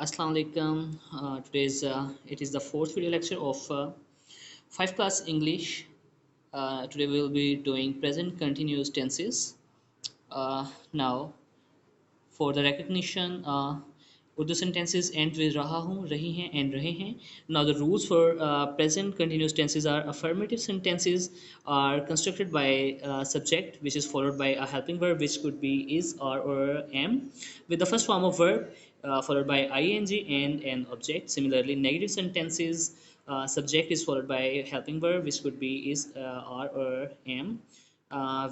Assalamu alaikum. Today's it is the fourth video lecture of 5 class English. Today we will be doing present continuous tenses. Now for the recognition, Urdu sentences end with raha hoon, rahi hain, and rahe hain. Now the rules for present continuous tenses are: affirmative sentences are constructed by subject, which is followed by a helping verb, which could be is, are, or am, with the first form of verb followed by ing and an object. Similarly, negative sentences, subject is followed by helping verb, which could be is, are, or am,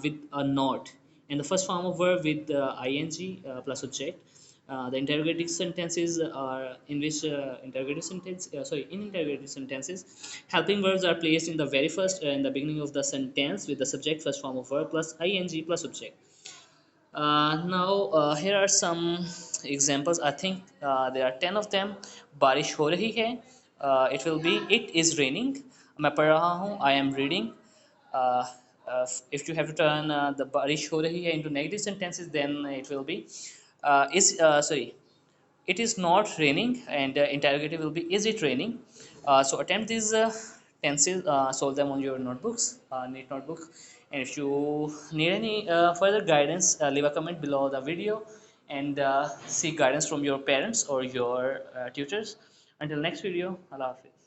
with a not, and the first form of verb with ing plus object. The interrogative sentences are in which in interrogative sentences, helping verbs are placed in the very first in the beginning of the sentence with the subject first form of verb plus ing plus object. Now here are some examples. I think there are 10 of them. बारिश हो रही है. It will be it is raining. मैं पढ़ रहा हूँ. I am reading. uh, if you have to turn the बारिश हो रही है into negative sentences, then it will be is sorry it is not raining, and interrogative will be is it raining. So attempt these tenses, solve them on your notebooks, neat notebook, and if you need any further guidance, leave a comment below the video, and seek guidance from your parents or your tutors. Until next video, Allah Hafiz.